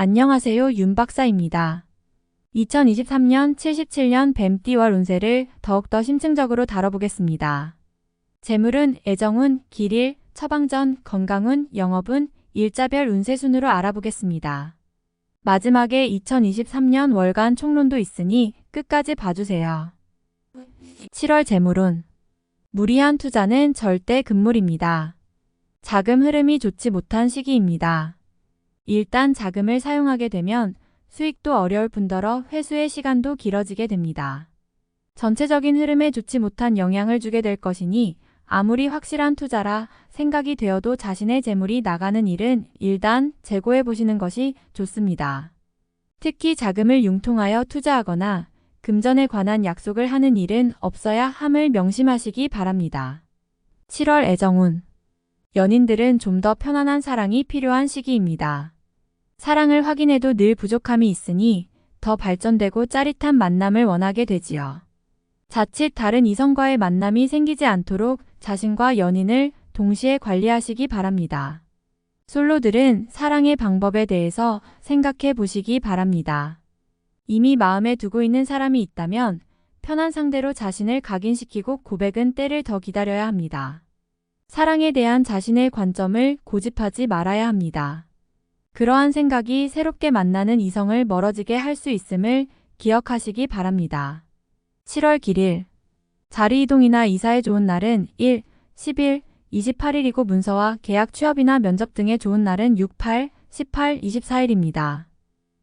안녕하세요, 윤 박사입니다. 2023년 77년 뱀띠월 운세를 더욱더 심층적으로 다뤄보겠습니다. 재물운, 애정운, 길일, 처방전, 건강운, 영업운, 일자별 운세 순으로 알아보겠습니다. 마지막에 2023년 월간 총론도 있으니 끝까지 봐주세요. 7월 재물운. 무리한 투자는 절대 금물입니다. 자금 흐름이 좋지 못한 시기입니다. 일단 자금을 사용하게 되면 수익도 어려울 뿐더러 회수의 시간도 길어지게 됩니다. 전체적인 흐름에 좋지 못한 영향을 주게 될 것이니 아무리 확실한 투자라 생각이 되어도 자신의 재물이 나가는 일은 일단 재고해 보시는 것이 좋습니다. 특히 자금을 융통하여 투자하거나 금전에 관한 약속을 하는 일은 없어야 함을 명심하시기 바랍니다. 7월 애정운. 연인들은 좀 더 편안한 사랑이 필요한 시기입니다. 사랑을 확인해도 늘 부족함이 있으니 더 발전되고 짜릿한 만남을 원하게 되지요. 자칫 다른 이성과의 만남이 생기지 않도록 자신과 연인을 동시에 관리하시기 바랍니다. 솔로들은 사랑의 방법에 대해서 생각해 보시기 바랍니다. 이미 마음에 두고 있는 사람이 있다면 편한 상대로 자신을 각인시키고 고백은 때를 더 기다려야 합니다. 사랑에 대한 자신의 관점을 고집하지 말아야 합니다. 그러한 생각이 새롭게 만나는 이성을 멀어지게 할 수 있음을 기억하시기 바랍니다. 7월 길일. 자리 이동이나 이사에 좋은 날은 1, 10일, 28일이고 문서와 계약 취업이나 면접 등에 좋은 날은 6, 8, 18, 24일입니다.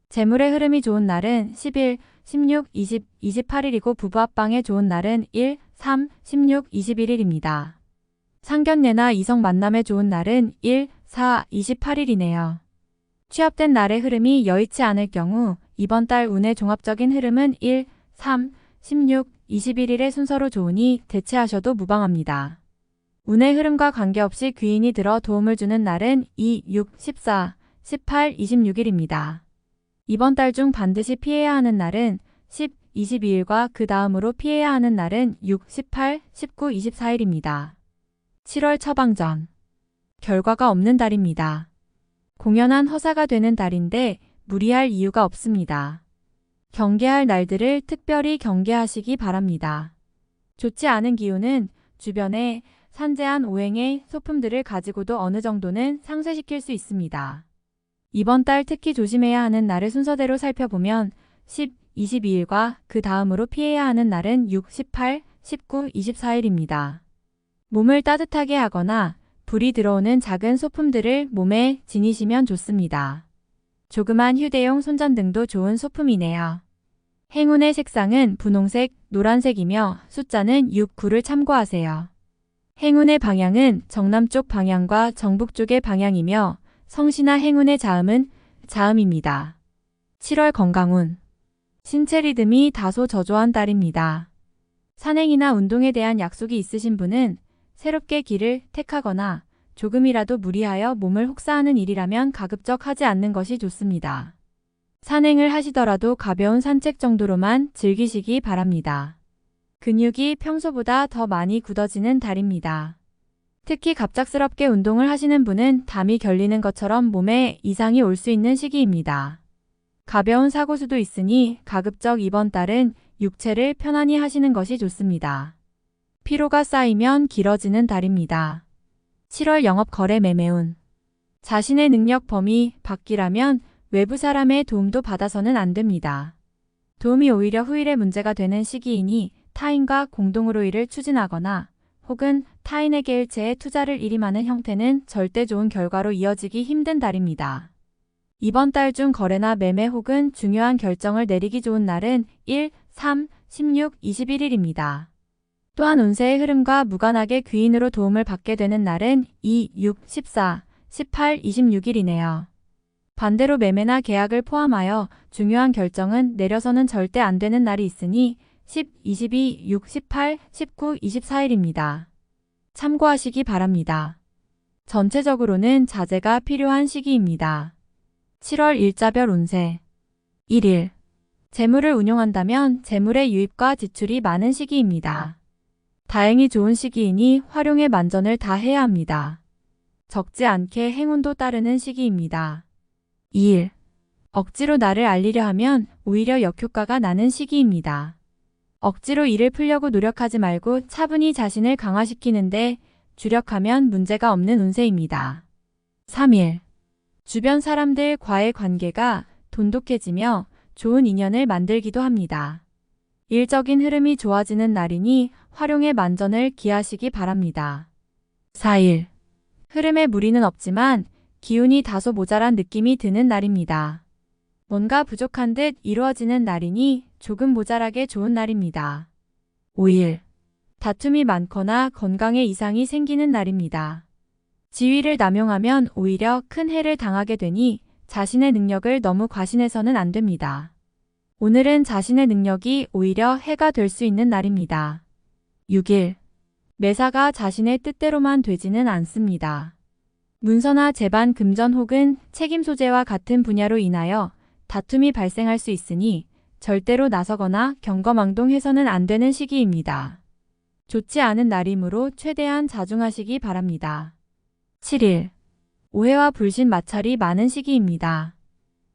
재물의 흐름이 좋은 날은 11, 16, 20, 28일이고 부부 합방에 좋은 날은 1, 3, 16, 21일입니다. 상견례나 이성 만남에 좋은 날은 1, 4, 28일이네요. 취업된 날의 흐름이 여의치 않을 경우 이번 달 운의 종합적인 흐름은 1, 3, 16, 21일의 순서로 좋으니 대체하셔도 무방합니다. 운의 흐름과 관계없이 귀인이 들어 도움을 주는 날은 2, 6, 14, 18, 26일입니다. 이번 달 중 반드시 피해야 하는 날은 10, 22일과 그 다음으로 피해야 하는 날은 6, 18, 19, 24일입니다. 7월 처방전. 결과가 없는 달입니다. 공연한 허사가 되는 달인데 무리할 이유가 없습니다. 경계할 날들을 특별히 경계하시기 바랍니다. 좋지 않은 기운은 주변에 산재한 오행의 소품들을 가지고도 어느 정도는 상쇄시킬 수 있습니다. 이번 달 특히 조심해야 하는 날을 순서대로 살펴보면 10, 22일과 그 다음으로 피해야 하는 날은 6, 18, 19, 24일입니다. 몸을 따뜻하게 하거나 불이 들어오는 작은 소품들을 몸에 지니시면 좋습니다. 조그만 휴대용 손전등도 좋은 소품이네요. 행운의 색상은 분홍색, 노란색이며 숫자는 6, 9를 참고하세요. 행운의 방향은 정남쪽 방향과 정북쪽의 방향이며 성시나 행운의 자음은 자음입니다. 7월 건강운. 신체 리듬이 다소 저조한 달입니다. 산행이나 운동에 대한 약속이 있으신 분은 새롭게 길을 택하거나 조금이라도 무리하여 몸을 혹사하는 일이라면 가급적 하지 않는 것이 좋습니다. 산행을 하시더라도 가벼운 산책 정도로만 즐기시기 바랍니다. 근육이 평소보다 더 많이 굳어지는 달입니다. 특히 갑작스럽게 운동을 하시는 분은 담이 결리는 것처럼 몸에 이상이 올 수 있는 시기입니다. 가벼운 사고수도 있으니 가급적 이번 달은 육체를 편안히 하시는 것이 좋습니다. 피로가 쌓이면 길어지는 달입니다. 7월 영업 거래 매매운. 자신의 능력 범위 밖이라면 외부 사람의 도움도 받아서는 안 됩니다. 도움이 오히려 후일에 문제가 되는 시기이니 타인과 공동으로 일을 추진하거나 혹은 타인에게 일체에 투자를 일임하는 형태는 절대 좋은 결과로 이어지기 힘든 달입니다. 이번 달 중 거래나 매매 혹은 중요한 결정을 내리기 좋은 날은 1, 3, 16, 21일입니다. 또한 운세의 흐름과 무관하게 귀인으로 도움을 받게 되는 날은 2, 6, 14, 18, 26일이네요. 반대로 매매나 계약을 포함하여 중요한 결정은 내려서는 절대 안 되는 날이 있으니 10, 22, 6, 18, 19, 24일입니다. 참고하시기 바랍니다. 전체적으로는 자제가 필요한 시기입니다. 7월 일자별 운세. 1일. 재물을 운용한다면 재물의 유입과 지출이 많은 시기입니다. 다행히 좋은 시기이니 활용에 만전을 다해야 합니다. 적지 않게 행운도 따르는 시기입니다. 2일. 억지로 나를 알리려 하면 오히려 역효과가 나는 시기입니다. 억지로 일을 풀려고 노력하지 말고 차분히 자신을 강화시키는데 주력하면 문제가 없는 운세입니다. 3일. 주변 사람들과의 관계가 돈독해지며 좋은 인연을 만들기도 합니다. 일적인 흐름이 좋아지는 날이니 활용의 만전을 기하시기 바랍니다. 4일. 흐름에 무리는 없지만 기운이 다소 모자란 느낌이 드는 날입니다. 뭔가 부족한 듯 이루어지는 날이니 조금 모자라게 좋은 날입니다. 5일. 다툼이 많거나 건강에 이상이 생기는 날입니다. 지위를 남용하면 오히려 큰 해를 당하게 되니 자신의 능력을 너무 과신해서는 안 됩니다. 오늘은 자신의 능력이 오히려 해가 될 수 있는 날입니다. 6일. 매사가 자신의 뜻대로만 되지는 않습니다. 문서나 재반 금전 혹은 책임 소재와 같은 분야로 인하여 다툼이 발생할 수 있으니 절대로 나서거나 경거망동해서는 안 되는 시기입니다. 좋지 않은 날이므로 최대한 자중하시기 바랍니다. 7일. 오해와 불신 마찰이 많은 시기입니다.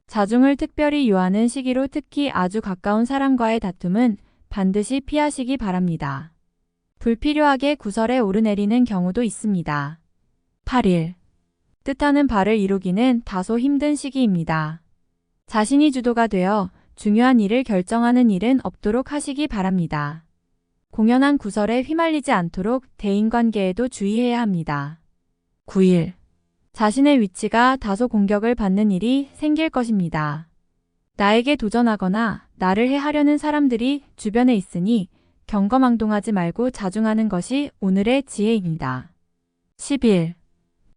자중을 특별히 요하는 시기로 특히 아주 가까운 사람과의 다툼은 반드시 피하시기 바랍니다. 불필요하게 구설에 오르내리는 경우도 있습니다. 8일. 뜻하는 바를 이루기는 다소 힘든 시기입니다. 자신이 주도가 되어 중요한 일을 결정하는 일은 없도록 하시기 바랍니다. 공연한 구설에 휘말리지 않도록 대인관계에도 주의해야 합니다. 9일. 자신의 위치가 다소 공격을 받는 일이 생길 것입니다. 나에게 도전하거나 나를 해하려는 사람들이 주변에 있으니 경거망동하지 말고 자중하는 것이 오늘의 지혜입니다. 10일.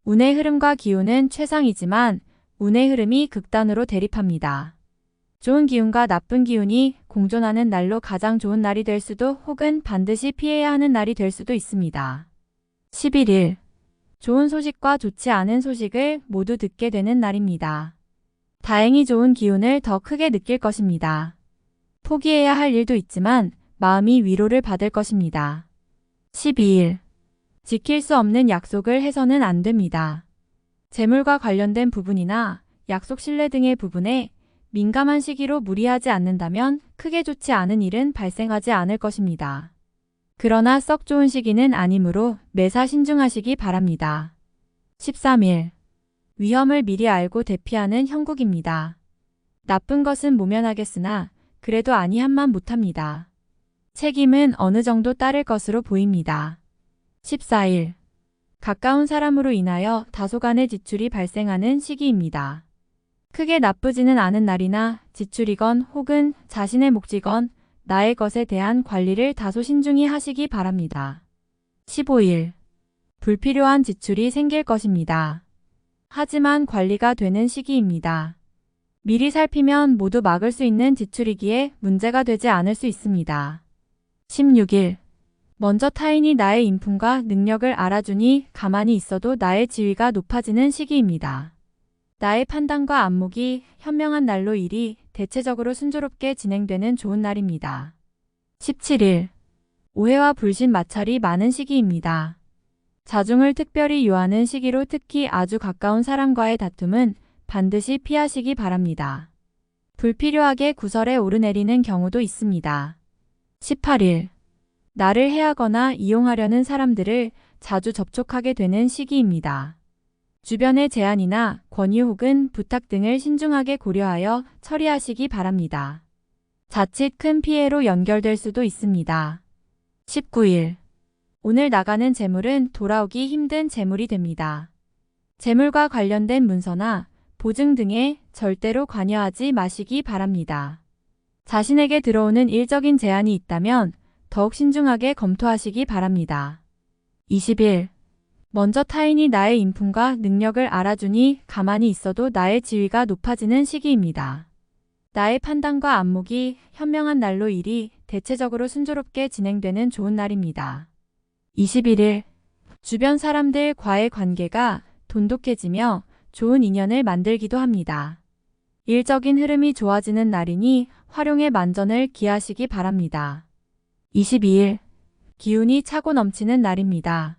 운의 흐름과 기운은 최상이지만 운의 흐름이 극단으로 대립합니다. 좋은 기운과 나쁜 기운이 공존하는 날로 가장 좋은 날이 될 수도 혹은 반드시 피해야 하는 날이 될 수도 있습니다. 11일. 좋은 소식과 좋지 않은 소식을 모두 듣게 되는 날입니다. 다행히 좋은 기운을 더 크게 느낄 것입니다. 포기해야 할 일도 있지만 마음이 위로를 받을 것입니다. 12일. 지킬 수 없는 약속을 해서는 안 됩니다. 재물과 관련된 부분이나 약속 신뢰 등의 부분에 민감한 시기로 무리하지 않는다면 크게 좋지 않은 일은 발생하지 않을 것입니다. 그러나 썩 좋은 시기는 아니므로 매사 신중하시기 바랍니다. 13일. 위험을 미리 알고 대피하는 형국입니다. 나쁜 것은 모면하겠으나 그래도 아니함만 못합니다. 책임은 어느 정도 따를 것으로 보입니다. 14일. 가까운 사람으로 인하여 다소간의 지출이 발생하는 시기입니다. 크게 나쁘지는 않은 날이나 지출이건 혹은 자신의 몫이건 나의 것에 대한 관리를 다소 신중히 하시기 바랍니다. 15일. 불필요한 지출이 생길 것입니다. 하지만 관리가 되는 시기입니다. 미리 살피면 모두 막을 수 있는 지출이기에 문제가 되지 않을 수 있습니다. 16일. 먼저 타인이 나의 인품과 능력을 알아주니 가만히 있어도 나의 지위가 높아지는 시기입니다. 나의 판단과 안목이 현명한 날로 일이 대체적으로 순조롭게 진행되는 좋은 날입니다. 17일. 오해와 불신 마찰이 많은 시기입니다. 자중을 특별히 요하는 시기로 특히 아주 가까운 사람과의 다툼은 반드시 피하시기 바랍니다. 불필요하게 구설에 오르내리는 경우도 있습니다. 18일. 나를 해하거나 이용하려는 사람들을 자주 접촉하게 되는 시기입니다. 주변의 제안이나 권유 혹은 부탁 등을 신중하게 고려하여 처리하시기 바랍니다. 자칫 큰 피해로 연결될 수도 있습니다. 19일. 오늘 나가는 재물은 돌아오기 힘든 재물이 됩니다. 재물과 관련된 문서나 보증 등에 절대로 관여하지 마시기 바랍니다. 자신에게 들어오는 일적인 제안이 있다면 더욱 신중하게 검토하시기 바랍니다. 20일. 먼저 타인이 나의 인품과 능력을 알아주니 가만히 있어도 나의 지위가 높아지는 시기입니다. 나의 판단과 안목이 현명한 날로 일이 대체적으로 순조롭게 진행되는 좋은 날입니다. 21일. 주변 사람들과의 관계가 돈독해지며 좋은 인연을 만들기도 합니다. 일적인 흐름이 좋아지는 날이니 활용의 만전을 기하시기 바랍니다. 22일. 기운이 차고 넘치는 날입니다.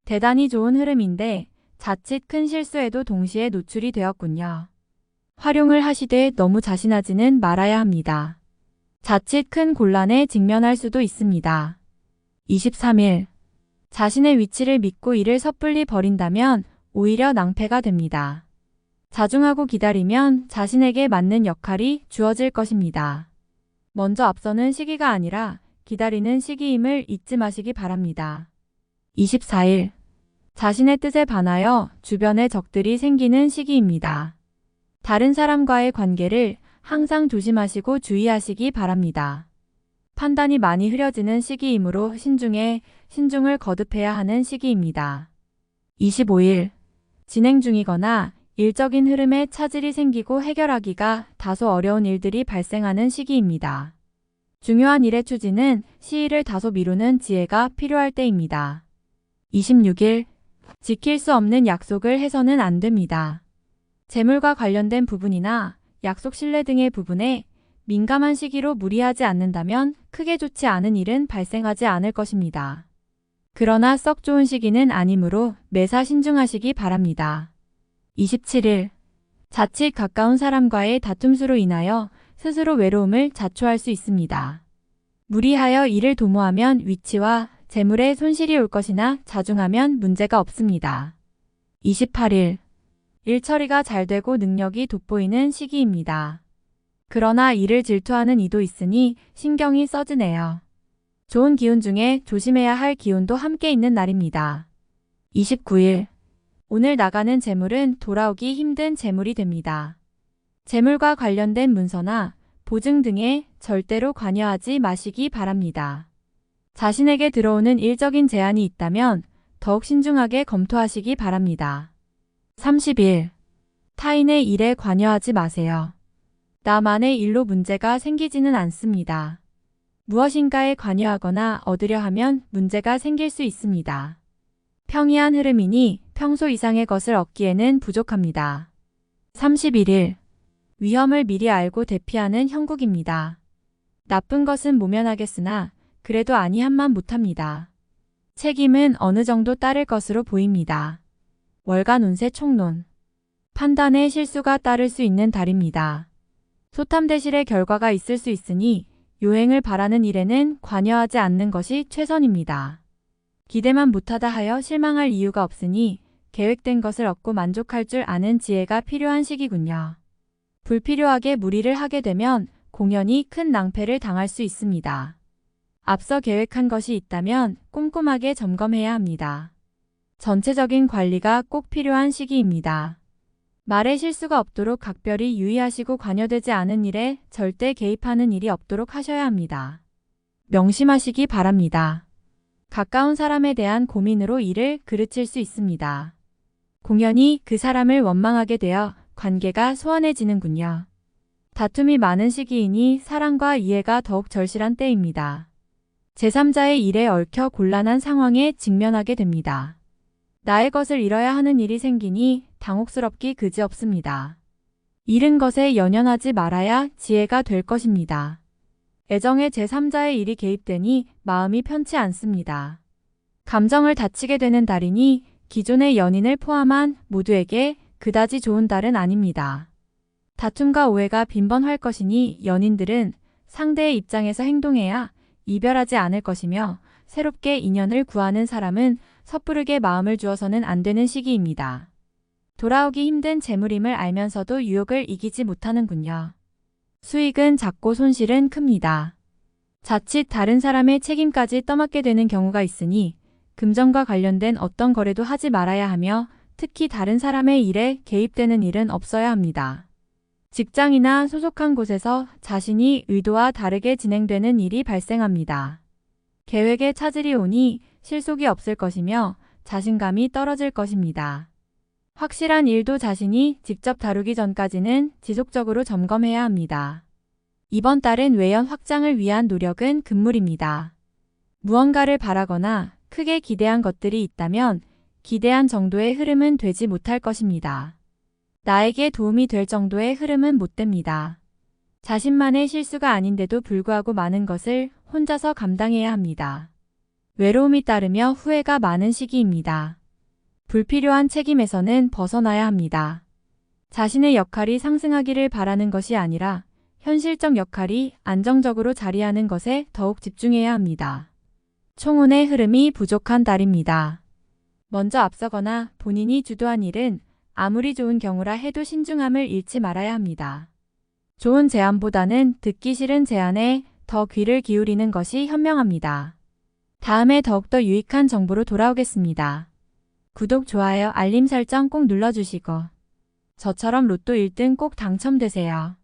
대단히 좋은 흐름인데 자칫 큰 실수에도 동시에 노출이 되었군요. 활용을 하시되 너무 자신하지는 말아야 합니다. 자칫 큰 곤란에 직면할 수도 있습니다. 23일. 자신의 위치를 믿고 이를 섣불리 버린다면 오히려 낭패가 됩니다. 자중하고 기다리면 자신에게 맞는 역할이 주어질 것입니다. 먼저 앞서는 시기가 아니라 기다리는 시기임을 잊지 마시기 바랍니다. 24일. 자신의 뜻에 반하여 주변에 적들이 생기는 시기입니다. 다른 사람과의 관계를 항상 조심하시고 주의하시기 바랍니다. 판단이 많이 흐려지는 시기이므로 신중을 거듭해야 하는 시기입니다. 25일. 진행 중이거나 일적인 흐름에 차질이 생기고 해결하기가 다소 어려운 일들이 발생하는 시기입니다. 중요한 일의 추진은 시일을 다소 미루는 지혜가 필요할 때입니다. 26일. 지킬 수 없는 약속을 해서는 안 됩니다. 재물과 관련된 부분이나 약속 신뢰 등의 부분에 민감한 시기로 무리하지 않는다면 크게 좋지 않은 일은 발생하지 않을 것입니다. 그러나 썩 좋은 시기는 아니므로 매사 신중하시기 바랍니다. 27일. 자칫 가까운 사람과의 다툼수로 인하여 스스로 외로움을 자초할 수 있습니다. 무리하여 일을 도모하면 위치와 재물에 손실이 올 것이나 자중하면 문제가 없습니다. 28일. 일 처리가 잘 되고 능력이 돋보이는 시기입니다. 그러나 이를 질투하는 이도 있으니 신경이 써지네요. 좋은 기운 중에 조심해야 할 기운도 함께 있는 날입니다. 29일. 오늘 나가는 재물은 돌아오기 힘든 재물이 됩니다. 재물과 관련된 문서나 보증 등에 절대로 관여하지 마시기 바랍니다. 자신에게 들어오는 일적인 제안이 있다면 더욱 신중하게 검토하시기 바랍니다. 30일. 타인의 일에 관여하지 마세요. 나만의 일로 문제가 생기지는 않습니다. 무엇인가에 관여하거나 얻으려 하면 문제가 생길 수 있습니다. 평이한 흐름이니 평소 이상의 것을 얻기에는 부족합니다. 31일. 위험을 미리 알고 대피하는 형국입니다. 나쁜 것은 모면하겠으나 그래도 아니한만 못합니다. 책임은 어느 정도 따를 것으로 보입니다. 월간 운세 총론. 판단에 실수가 따를 수 있는 달입니다. 소탐대실의 결과가 있을 수 있으니 요행을 바라는 일에는 관여하지 않는 것이 최선입니다. 기대만 못하다 하여 실망할 이유가 없으니 계획된 것을 얻고 만족할 줄 아는 지혜가 필요한 시기군요. 불필요하게 무리를 하게 되면 공연히 큰 낭패를 당할 수 있습니다. 앞서 계획한 것이 있다면 꼼꼼하게 점검해야 합니다. 전체적인 관리가 꼭 필요한 시기입니다. 말에 실수가 없도록 각별히 유의하시고 관여되지 않은 일에 절대 개입하는 일이 없도록 하셔야 합니다. 명심하시기 바랍니다. 가까운 사람에 대한 고민으로 일을 그르칠 수 있습니다. 공연히 그 사람을 원망하게 되어 관계가 소원해지는군요. 다툼이 많은 시기이니 사랑과 이해가 더욱 절실한 때입니다. 제3자의 일에 얽혀 곤란한 상황에 직면하게 됩니다. 나의 것을 잃어야 하는 일이 생기니 당혹스럽기 그지없습니다. 잃은 것에 연연하지 말아야 지혜가 될 것입니다. 애정에 제3자의 일이 개입되니 마음이 편치 않습니다. 감정을 다치게 되는 달이니 기존의 연인을 포함한 모두에게 그다지 좋은 달은 아닙니다. 다툼과 오해가 빈번할 것이니 연인들은 상대의 입장에서 행동해야 이별하지 않을 것이며 새롭게 인연을 구하는 사람은 섣부르게 마음을 주어서는 안 되는 시기입니다. 돌아오기 힘든 재물임을 알면서도 유혹을 이기지 못하는군요. 수익은 작고 손실은 큽니다. 자칫 다른 사람의 책임까지 떠맡게 되는 경우가 있으니 금전과 관련된 어떤 거래도 하지 말아야 하며 특히 다른 사람의 일에 개입되는 일은 없어야 합니다. 직장이나 소속한 곳에서 자신이 의도와 다르게 진행되는 일이 발생합니다. 계획에 차질이 오니 실속이 없을 것이며 자신감이 떨어질 것입니다. 확실한 일도 자신이 직접 다루기 전까지는 지속적으로 점검해야 합니다. 이번 달은 외연 확장을 위한 노력은 금물입니다. 무언가를 바라거나 크게 기대한 것들이 있다면 기대한 정도의 흐름은 되지 못할 것입니다. 나에게 도움이 될 정도의 흐름은 못 됩니다. 자신만의 실수가 아닌데도 불구하고 많은 것을 혼자서 감당해야 합니다. 외로움이 따르며 후회가 많은 시기입니다. 불필요한 책임에서는 벗어나야 합니다. 자신의 역할이 상승하기를 바라는 것이 아니라 현실적 역할이 안정적으로 자리하는 것에 더욱 집중해야 합니다. 총운의 흐름이 부족한 달입니다. 먼저 앞서거나 본인이 주도한 일은 아무리 좋은 경우라 해도 신중함을 잃지 말아야 합니다. 좋은 제안보다는 듣기 싫은 제안에 더 귀를 기울이는 것이 현명합니다. 다음에 더욱더 유익한 정보로 돌아오겠습니다. 구독, 좋아요, 알림 설정 꼭 눌러주시고 저처럼 로또 1등 꼭 당첨되세요.